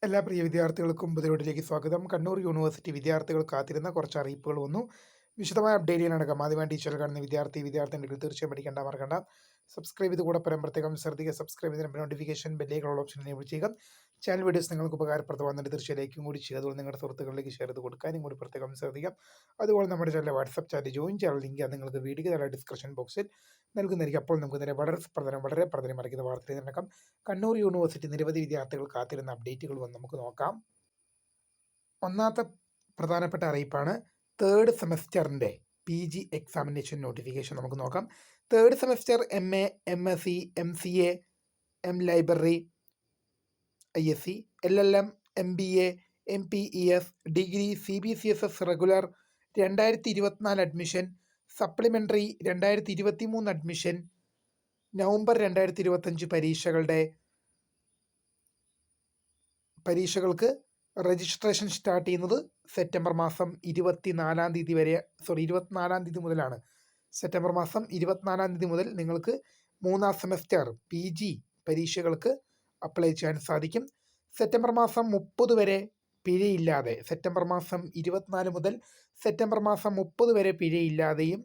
എല്ലാ പ്രിയ വിദ്യാർത്ഥികൾക്കും പുതിയതിലേക്ക് സ്വാഗതം. കണ്ണൂർ യൂണിവേഴ്സിറ്റി വിദ്യാർത്ഥികൾ കാത്തിരുന്ന കുറച്ച് അറിയിപ്പുകൾ വന്നു. വിശദമായ അപ്ഡേറ്റ് ചെയ്യാനടക്കം ആദ്യമായി ടീച്ചർ കാണുന്ന വിദ്യാർത്ഥിനികൾ തീർച്ചയായും പഠിക്കേണ്ട മറക്കണ്ട. സബ്സ്ക്രൈബ് ചെയ്ത് കൂടെ പ്രത്യേകം ശ്രദ്ധിക്കുക. സബ്സ്ക്രൈബ് ചെയ്തതിന് നോട്ടിഫിക്കേഷൻ ബെല്ലേക്കുള്ള ഓപ്ഷൻ എനേബിൾ ചെയ്യുക. ചാനൽ വീഡിയോസ് നിങ്ങൾക്ക് ഉപകാരപ്രദമാകുന്നുണ്ട് തീർച്ചയായും ലൈക്കും കൂടി ചെയ്യുക. അതുപോലെ നിങ്ങളുടെ സുഹൃത്തുക്കളിലേക്ക് ഷെയർ ചെയ്ത് കൊടുക്കാനും കൂടി പ്രത്യേകം ശ്രദ്ധിക്കാം. അതുപോലെ നമ്മുടെ ചാനൽ വാട്സ്ആപ്പ് ചാറ്റ് ജോയിൻ ചെയ്യാൻ ലിങ്ക് നിങ്ങൾക്ക് വീഡിയോ താഴെ ഡിസ്ക്രിപ്ഷൻ ബോക്സിൽ നൽകുന്നതായിരിക്കും. അപ്പോൾ നമുക്ക് നേരെ വളരെ പ്രധാനം മറിക്കുന്ന വാർത്തയിൽ നടക്കാം. കണ്ണൂർ യൂണിവേഴ്സിറ്റി നിരവധി വിദ്യാർത്ഥികൾ കാത്തിരുന്ന അപ്ഡേറ്റുകൾ വന്ന് നമുക്ക് നോക്കാം. ഒന്നാമത്തെ പ്രധാനപ്പെട്ട അറിയിപ്പാണ് തേർഡ് സെമസ്റ്ററിൻ്റെ PG എക്സാമിനേഷൻ നോട്ടിഫിക്കേഷൻ. നമുക്ക് നോക്കാം. Third semester MA, MSc, MCA, library, ISc, LLM, MBA, MPES, degree, CBCSS regular 2024 admission, supplementary 2023 admission, November 2025 പരീക്ഷകൾക്ക് രജിസ്ട്രേഷൻ സ്റ്റാർട്ട് ചെയ്യുന്നത് സെപ്റ്റംബർ മാസം 24 തീയതി മുതലാണ്. സെപ്റ്റംബർ മാസം 24 തീയതി മുതൽ നിങ്ങൾക്ക് 3ാം സെമസ്റ്റർ PG പരീക്ഷകൾക്ക് അപ്ലൈ ചെയ്യാൻ സാധിക്കും. സെപ്റ്റംബർ മാസം 30 വരെ പിഴയില്ലാതെ, സെപ്റ്റംബർ മാസം 24 മുതൽ സെപ്റ്റംബർ മാസം 30 വരെ പിഴയില്ലാതെയും,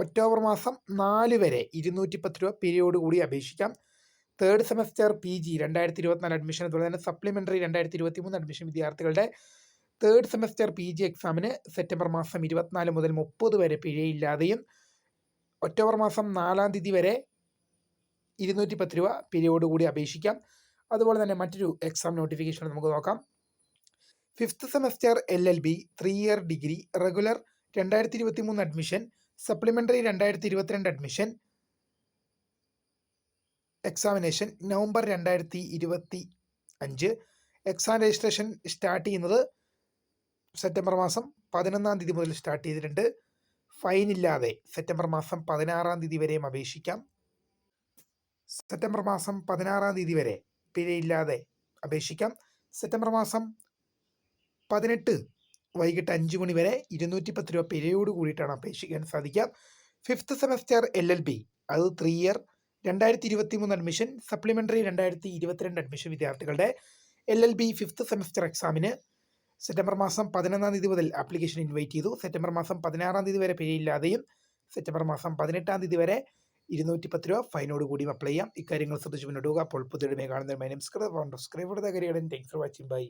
ഒക്ടോബർ മാസം 4 വരെ 210 രൂപ പിഴയോടുകൂടി അപേക്ഷിക്കാം. തേർഡ് സെമസ്റ്റർ PG 2024 അഡ്മിഷൻ, അതുപോലെ തന്നെ സപ്ലിമെൻ്ററി 2023 അഡ്മിഷൻ വിദ്യാർത്ഥികളുടെ തേർഡ് സെമസ്റ്റർ PG എക്സാമിന് സെപ്റ്റംബർ മാസം 24 മുതൽ 30 വരെ പിഴയില്ലാതെയും, ഒക്ടോബർ മാസം 4 തീയതി വരെ 210 രൂപ പിഴയോടുകൂടി അപേക്ഷിക്കാം. അതുപോലെ തന്നെ മറ്റൊരു എക്സാം നോട്ടിഫിക്കേഷൻ നമുക്ക് നോക്കാം. 5th semester LLB 3 year degree regular 2023 admission, supplementary 2022 admission, examination November 2025. Exam registration start ചെയ്യുന്നത് സെപ്റ്റംബർ മാസം 11 തീയതി മുതൽ സ്റ്റാർട്ട് ചെയ്തിട്ടുണ്ട്. ഫൈനില്ലാതെ സെപ്റ്റംബർ മാസം 16 തീയതി വരെയും അപേക്ഷിക്കാം. സെപ്റ്റംബർ മാസം 16 തീയതി വരെ പിഴയില്ലാതെ അപേക്ഷിക്കാം. സെപ്റ്റംബർ മാസം 18 വൈകിട്ട് 5 മണി വരെ 210 രൂപ പിഴയോട് കൂടിയിട്ടാണ് അപേക്ഷിക്കാൻ സാധിക്കുക. 5th സെമസ്റ്റർ LLB അത് 3 ഇയർ 2023 അഡ്മിഷൻ, സപ്ലിമെൻ്ററി 2022 അഡ്മിഷൻ വിദ്യാർത്ഥികളുടെ LLB 5th സെമസ്റ്റർ എക്സാമിന് സെപ്റ്റംബർ മാസം 11 തീയതി മുതൽ ആപ്ലിക്കേഷൻ ഇൻവൈറ്റ് ചെയ്തു. സെപ്റ്റംബർ മാസം 16 തീയതി വരെ പിഴയില്ലാതെയും, സെപ്റ്റംബർ മാസം 18 തീയതി വരെ 210 രൂപ ഫൈനോട് കൂടിയും അപ്ലൈ ചെയ്യാം. ഇക്കാര്യങ്ങൾ ശ്രദ്ധിച്ച് മുന്നോട്ട് പോകുക. അപ്പോൾ പുതിയ കാണുന്ന my name subscribe thanks for watching. By.